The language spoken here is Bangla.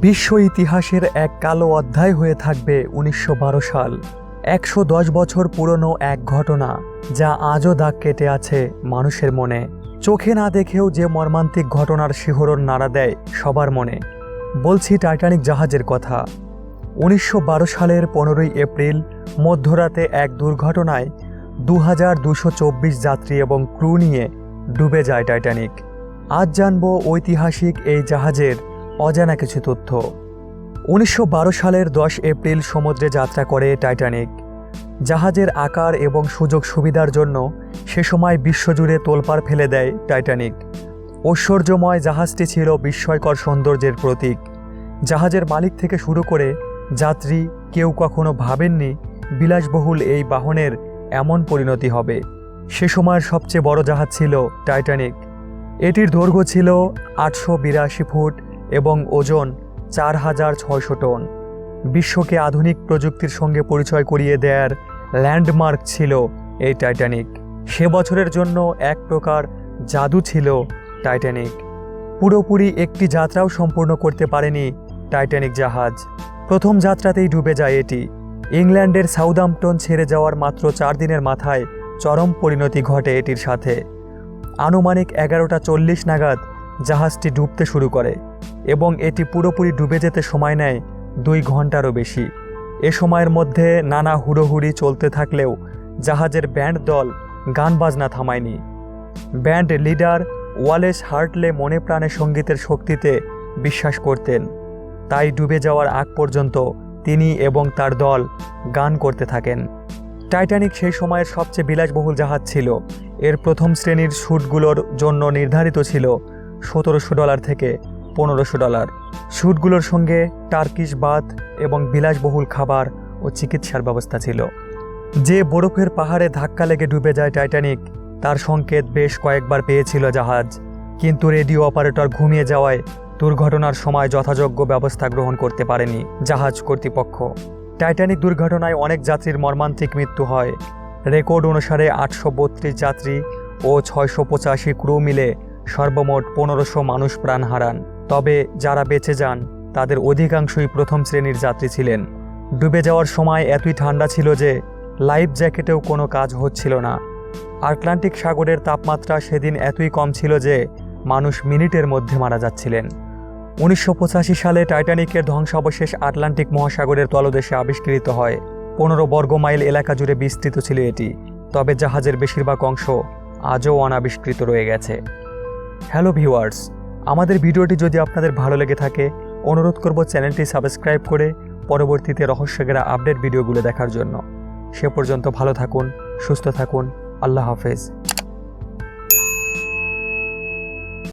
বিশ্ব ইতিহাসের এক কালো অধ্যায় হয়ে থাকবে ১৯১২ সাল। ১১০ বছর পুরনো এক ঘটনা যা আজও দাগ কেটে আছে মানুষের মনে। চোখে না দেখেও যে মর্মান্তিক ঘটনার শিহরণ নাড়া দেয় সবার মনে। বলছি টাইটানিক জাহাজের কথা। ১৯১২ সালের ১৫ই এপ্রিল মধ্যরাতে এক দুর্ঘটনায় ২২২৪ যাত্রী এবং ক্রু নিয়ে ডুবে যায় টাইটানিক। আজ জানব ঐতিহাসিক এই জাহাজের অজানা কিছু তথ্য। ১৯১২ সালের ১০ এপ্রিল সমুদ্রে যাত্রা করে টাইটানিক। জাহাজের আকার এবং সুযোগ সুবিধার জন্য সে সময় বিশ্বজুড়ে তোলপাড় ফেলে দেয় টাইটানিক। ঐশ্বর্যময় জাহাজটি ছিল বিস্ময়কর সৌন্দর্যের প্রতীক। জাহাজের মালিক থেকে শুরু করে যাত্রী কেউ কখনো ভাবেননি বিলাসবহুল এই বাহনের এমন পরিণতি হবে। সে সময়ের সবচেয়ে বড় জাহাজ ছিল টাইটানিক। এটির দৈর্ঘ্য ছিল ৮৮২ ফুট এবং ওজন ৪,৬০০ টন। বিশ্বকে আধুনিক প্রযুক্তির সঙ্গে পরিচয় করিয়ে দেওয়ার ল্যান্ডমার্ক ছিল এই টাইটানিক। সে বছরের জন্য এক প্রকার জাদু ছিল টাইটানিক। পুরোপুরি একটি যাত্রাও সম্পূর্ণ করতে পারেনি টাইটানিক জাহাজ। প্রথম যাত্রাতেই ডুবে যায় এটি। ইংল্যান্ডের সাউদাম্পটন ছেড়ে যাওয়ার মাত্র ৪ দিনের মাথায় চরম পরিণতি ঘটে এটির সাথে। আনুমানিক ১১:৪০ নাগাদ জাহাজটি ডুবতে শুরু করে এবং এটি পুরোপুরি ডুবে যেতে সময় নেয় ২ ঘন্টারও বেশি। এ সময়ের মধ্যে নানা হুড়োহুড়ি চলতে থাকলেও জাহাজের ব্যান্ড দল গান বাজনা থামায়নি। ব্যান্ড লিডার ওয়ালেস হার্টলে মনে প্রাণে সঙ্গীতের শক্তিতে বিশ্বাস করতেন। তাই ডুবে যাওয়ার আগ পর্যন্ত তিনি এবং তার দল গান করতে থাকেন। টাইটানিক সেই সময়ের সবচেয়ে বিলাসবহুল জাহাজ ছিল। এর প্রথম শ্রেণীর স্যুটগুলোর জন্য নির্ধারিত ছিল $১৭০০ থেকে $১৫০০। স্যুটগুলোর সঙ্গে টার্কিশ বাথ এবং বিলাসবহুল খাবার ও চিকিৎসার ব্যবস্থা ছিল। যে বরফের পাহাড়ে ধাক্কা লেগে ডুবে যায় টাইটানিক, তার সংকেত বেশ কয়েকবার পেয়েছিল জাহাজ, কিন্তু রেডিও অপারেটর ঘুমিয়ে যাওয়ায় দুর্ঘটনার সময় যথাযোগ্য ব্যবস্থা গ্রহণ করতে পারেনি জাহাজ কর্তৃপক্ষ। টাইটানিক দুর্ঘটনায় অনেক যাত্রীর মর্মান্তিক মৃত্যু হয়। রেকর্ড অনুসারে ৮৩২ যাত্রী ও ৬৮৫ ক্রু মিলে সর্বমোট ১৫০০ মানুষ প্রাণ হারান। তবে যারা বেঁচে যান তাদের অধিকাংশই প্রথম শ্রেণীর যাত্রী ছিলেন। ডুবে যাওয়ার সময় এতই ঠান্ডা ছিল যে লাইফ জ্যাকেটেও কোনো কাজ হচ্ছিল না। আটলান্টিক সাগরের তাপমাত্রা সেদিন এতই কম ছিল যে মানুষ মিনিটের মধ্যে মারা যাচ্ছিলেন। ১৯৮৫ সালে টাইটানিকের ধ্বংসাবশেষ আটলান্টিক মহাসাগরের তলদেশে আবিষ্কৃত হয়। ১৫ বর্গ মাইল এলাকা জুড়ে বিস্তৃত ছিল এটি। তবে জাহাজের বেশিরভাগ অংশ আজও অনাবিষ্কৃত রয়ে গেছে। হ্যালো ভিউয়ার্স, আমাদের ভিডিওটি যদি আপনাদের ভালো লেগে থাকে অনুরোধ করব চ্যানেলটি সাবস্ক্রাইব করে পরবর্তীতে রহস্যঘেরা আপডেট ভিডিওগুলো দেখার জন্য। সে পর্যন্ত ভালো থাকুন, সুস্থ থাকুন। আল্লাহ হাফেজ।